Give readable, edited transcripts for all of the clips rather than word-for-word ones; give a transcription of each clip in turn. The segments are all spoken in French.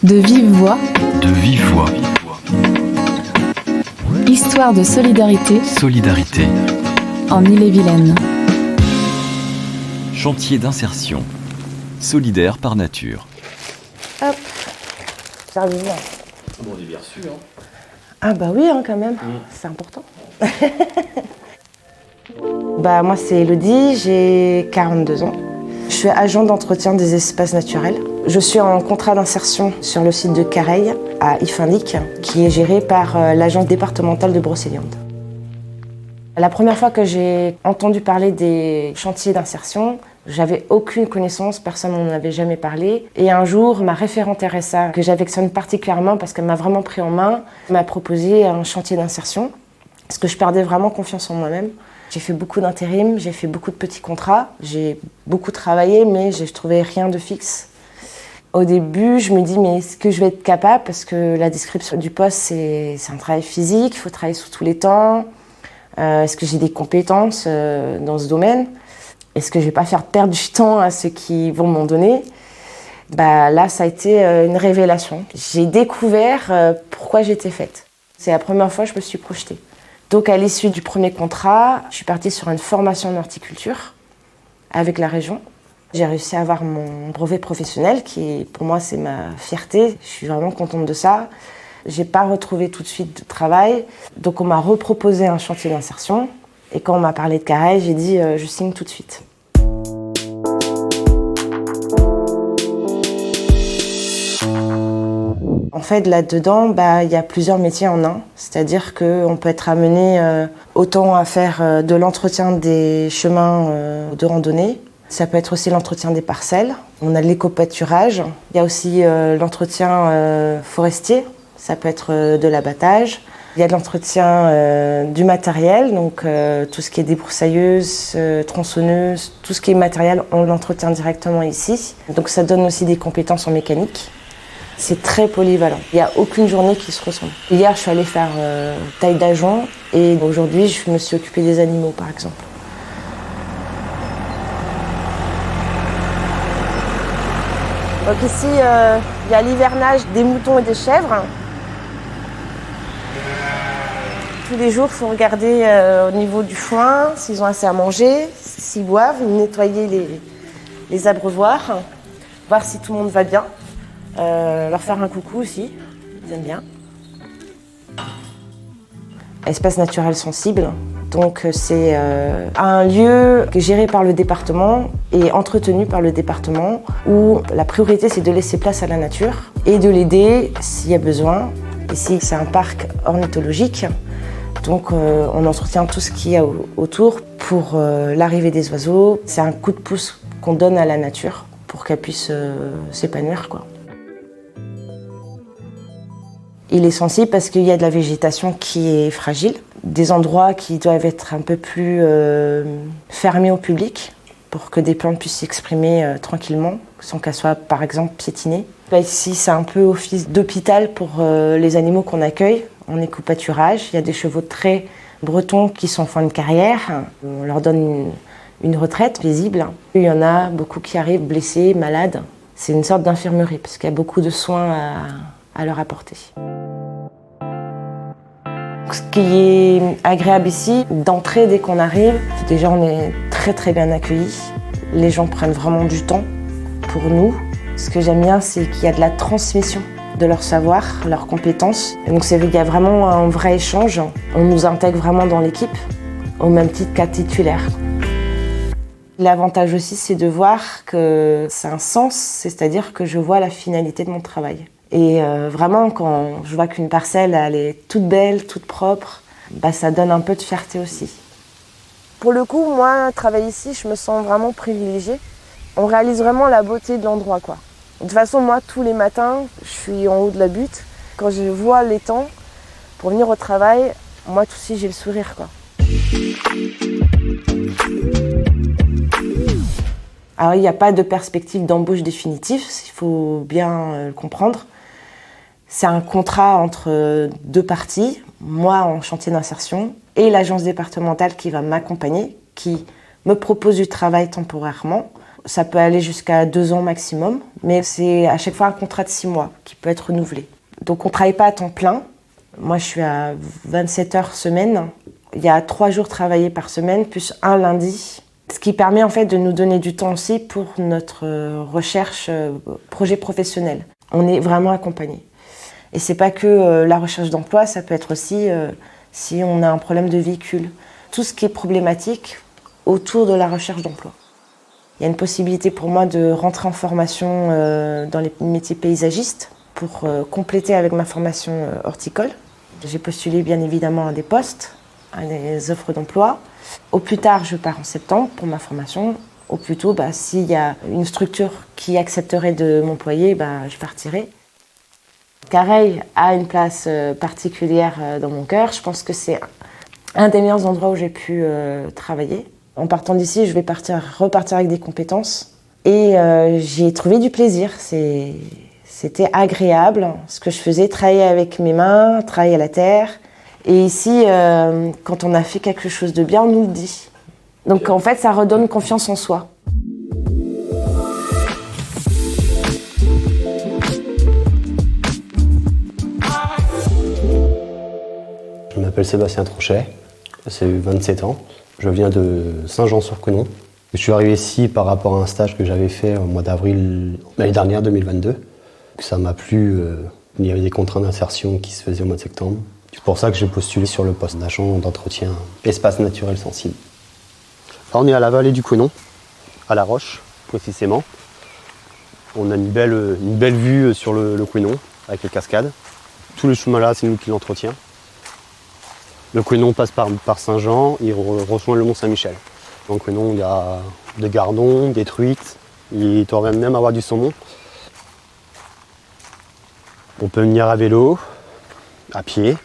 De vive voix. De vive voix. Histoire de solidarité. Solidarité. En Ille-et-Vilaine. Chantier d'insertion. Solidaire par nature. Hop, j'arrive là. Bon, on est bien reçu, hein. Ah bah oui, quand même, c'est important. Moi c'est Elodie, j'ai 42 ans. Je suis agent d'entretien des espaces naturels. Je suis en contrat d'insertion sur le site de Careil, à Ifindic, qui est géré par l'agence départementale de Brocéliande. La première fois que j'ai entendu parler des chantiers d'insertion, j'avais aucune connaissance, personne n'en avait jamais parlé. Et un jour, ma référente RSA, que j'affectionne particulièrement parce qu'elle m'a vraiment pris en main, m'a proposé un chantier d'insertion, parce que je perdais vraiment confiance en moi-même. J'ai fait beaucoup d'intérim, j'ai fait beaucoup de petits contrats, j'ai beaucoup travaillé, mais je ne trouvais rien de fixe. Au début, je me dis, mais est-ce que je vais être capable? Parce que la description du poste, c'est un travail physique, il faut travailler sous tous les temps. Est-ce que j'ai des compétences dans ce domaine? Est-ce que je ne vais pas faire perdre du temps à ceux qui vont m'en donner? Là, ça a été une révélation. J'ai découvert pourquoi j'étais faite. C'est la première fois que je me suis projetée. Donc, à l'issue du premier contrat, je suis partie sur une formation en horticulture avec la région. J'ai réussi à avoir mon brevet professionnel, qui, pour moi, c'est ma fierté. Je suis vraiment contente de ça. J'ai pas retrouvé tout de suite de travail, donc on m'a reproposé un chantier d'insertion. Et quand on m'a parlé de Careil, j'ai dit je signe tout de suite. En fait, là-dedans, il y a plusieurs métiers en un. C'est-à-dire qu'on peut être amené autant à faire de l'entretien des chemins de randonnée. Ça peut être aussi l'entretien des parcelles. On a l'éco-pâturage. Il y a aussi l'entretien forestier. Ça peut être de l'abattage. Il y a de l'entretien du matériel, donc tout ce qui est débroussailleuse, tronçonneuse, tout ce qui est matériel, on l'entretient directement ici. Donc ça donne aussi des compétences en mécanique. C'est très polyvalent. Il n'y a aucune journée qui se ressemble. Hier, je suis allée faire taille d'ajonc et aujourd'hui, je me suis occupée des animaux, par exemple. Donc ici, il y a l'hivernage des moutons et des chèvres. Tous les jours, il faut regarder au niveau du foin, s'ils ont assez à manger, s'ils boivent, nettoyer les abreuvoirs, voir si tout le monde va bien, leur faire un coucou aussi, ils aiment bien. Espace naturel sensible, donc c'est un lieu géré par le département et entretenu par le département où la priorité c'est de laisser place à la nature et de l'aider s'il y a besoin. Ici, c'est un parc ornithologique. Donc on entretient tout ce qu'il y a autour pour l'arrivée des oiseaux. C'est un coup de pouce qu'on donne à la nature pour qu'elle puisse s'épanouir, quoi. Il est sensible parce qu'il y a de la végétation qui est fragile, des endroits qui doivent être un peu plus fermés au public pour que des plantes puissent s'exprimer tranquillement, sans qu'elles soient par exemple piétinées. Ici, c'est un peu office d'hôpital pour les animaux qu'on accueille. En éco-pâturage, il y a des chevaux de trait bretons qui sont en fin de carrière. On leur donne une retraite paisible. Il y en a beaucoup qui arrivent blessés, malades. C'est une sorte d'infirmerie parce qu'il y a beaucoup de soins à leur apporter. Ce qui est agréable ici, d'entrée dès qu'on arrive, déjà on est très très bien accueillis. Les gens prennent vraiment du temps pour nous. Ce que j'aime bien, c'est qu'il y a de la transmission de leur savoir, leurs compétences. Et donc il y a vraiment un vrai échange. On nous intègre vraiment dans l'équipe, au même titre qu'à titulaire. L'avantage aussi, c'est de voir que c'est un sens, c'est-à-dire que je vois la finalité de mon travail. Et vraiment, quand je vois qu'une parcelle, elle est toute belle, toute propre, ça donne un peu de fierté aussi. Pour le coup, moi, travailler ici, je me sens vraiment privilégiée. On réalise vraiment la beauté de l'endroit, quoi. De toute façon, moi, tous les matins, je suis en haut de la butte. Quand je vois l'étang, pour venir au travail, moi, tout de suite, j'ai le sourire, quoi. Alors, il n'y a pas de perspective d'embauche définitive, il faut bien le comprendre. C'est un contrat entre deux parties, moi en chantier d'insertion et l'agence départementale qui va m'accompagner, qui me propose du travail temporairement. Ça peut aller jusqu'à 2 ans maximum, mais c'est à chaque fois un contrat de 6 mois qui peut être renouvelé. Donc on ne travaille pas à temps plein. Moi, je suis à 27 heures semaine. Il y a 3 jours travaillés par semaine, plus un lundi. Ce qui permet en fait de nous donner du temps aussi pour notre recherche projet professionnel. On est vraiment accompagnés. Et c'est pas que la recherche d'emploi, ça peut être aussi si on a un problème de véhicule. Tout ce qui est problématique autour de la recherche d'emploi. Il y a une possibilité pour moi de rentrer en formation dans les métiers paysagistes pour compléter avec ma formation horticole. J'ai postulé bien évidemment à des postes, à des offres d'emploi. Au plus tard, je pars en septembre pour ma formation. Au plus tôt, s'il y a une structure qui accepterait de m'employer, je partirai. Careil a une place particulière dans mon cœur. Je pense que c'est un des meilleurs endroits où j'ai pu travailler. En partant d'ici, je vais repartir avec des compétences. Et j'y ai trouvé du plaisir. C'était agréable ce que je faisais, travailler avec mes mains, travailler à la terre. Et ici, quand on a fait quelque chose de bien, on nous le dit. Donc en fait, ça redonne confiance en soi. Je m'appelle Sébastien Tronchet, j'ai 27 ans. Je viens de Saint-Jean-sur-Conon. Je suis arrivé ici par rapport à un stage que j'avais fait au mois d'avril l'année dernière, 2022. Ça m'a plu, il y avait des contraintes d'insertion qui se faisaient au mois de septembre. C'est pour ça que j'ai postulé sur le poste d'agent d'entretien espace naturel sensible. Là, on est à la vallée du Conon, à La Roche précisément. On a une belle vue sur le Conon avec les cascades. Tout le chemin là, c'est nous qui l'entretient. Le Conon passe par Saint-Jean, il rejoint le Mont-Saint-Michel. Dans le Conon, il y a des gardons, des truites, il doit même avoir du saumon. On peut venir à vélo, à pied,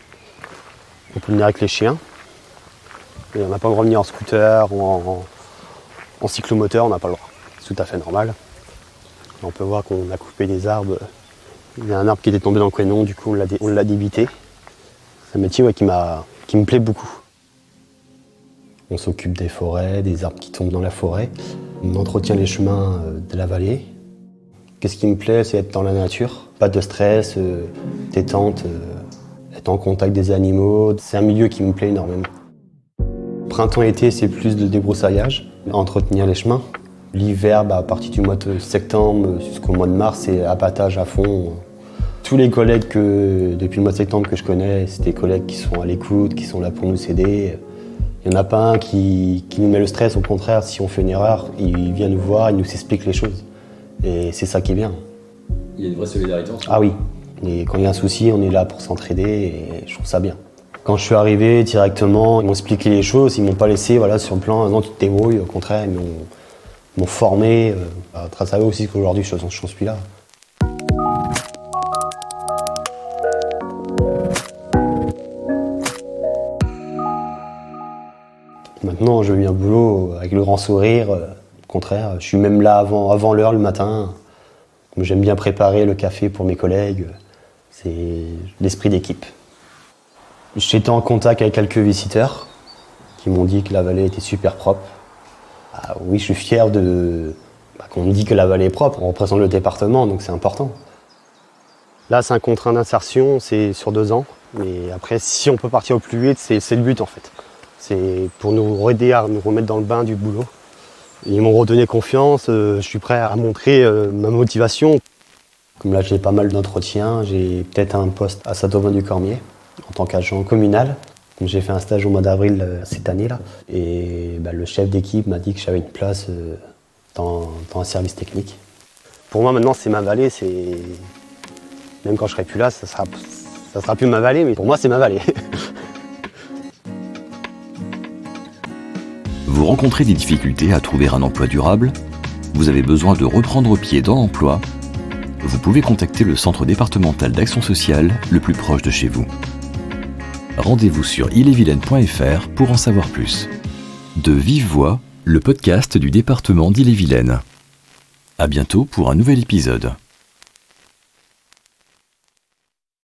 on peut venir avec les chiens. Et on n'a pas le droit de venir en scooter ou en cyclomoteur, on n'a pas le droit. C'est tout à fait normal. On peut voir qu'on a coupé des arbres. Il y a un arbre qui était tombé dans le Conon, du coup on l'a débité. C'est un métier qui me plaît beaucoup. On s'occupe des forêts, des arbres qui tombent dans la forêt. On entretient les chemins de la vallée. Qu'est-ce qui me plaît, c'est être dans la nature. Pas de stress, détente, être en contact des animaux. C'est un milieu qui me plaît énormément. Printemps-été, c'est plus de débroussaillage, entretenir les chemins. L'hiver, à partir du mois de septembre jusqu'au mois de mars, c'est abattage à fond. Tous les collègues depuis le mois de septembre que je connais, c'est des collègues qui sont à l'écoute, qui sont là pour nous aider. Il n'y en a pas un qui nous met le stress, au contraire, si on fait une erreur, il vient nous voir, il nous explique les choses. Et c'est ça qui est bien. Il y a une vraie solidarité ensemble. Ah oui, et quand il y a un souci, on est là pour s'entraider et je trouve ça bien. Quand je suis arrivé directement, ils m'ont expliqué les choses, ils m'ont pas laissé sur le plan, non tu te débrouilles, au contraire, ils m'ont formé. Grâce à eux aussi qu'aujourd'hui je suis là. Maintenant, je viens au boulot avec le grand sourire. Au contraire, je suis même là avant l'heure le matin. J'aime bien préparer le café pour mes collègues. C'est l'esprit d'équipe. J'étais en contact avec quelques visiteurs qui m'ont dit que la vallée était super propre. Oui, je suis fier qu'on me dise que la vallée est propre. On représente le département, donc c'est important. Là, c'est un contrat d'insertion, c'est sur 2 ans. Mais après, si on peut partir au plus vite, c'est le but en fait. C'est pour nous aider à nous remettre dans le bain du boulot. Ils m'ont redonné confiance, je suis prêt à montrer ma motivation. Comme là, j'ai pas mal d'entretiens, j'ai peut-être un poste à Saint-Aubin-du-Cormier en tant qu'agent communal. J'ai fait un stage au mois d'avril cette année-là. Et le chef d'équipe m'a dit que j'avais une place dans un service technique. Pour moi, maintenant, c'est ma vallée. Même quand je serai plus là, ça sera plus ma vallée, mais pour moi, c'est ma vallée. Vous rencontrez des difficultés à trouver un emploi durable? Vous avez besoin de reprendre pied dans l'emploi? Vous pouvez contacter le Centre départemental d'action sociale le plus proche de chez vous. Rendez-vous sur ille-et-vilaine.fr pour en savoir plus. De Vive Voix, le podcast du département d'Ille-et-Vilaine. À bientôt pour un nouvel épisode.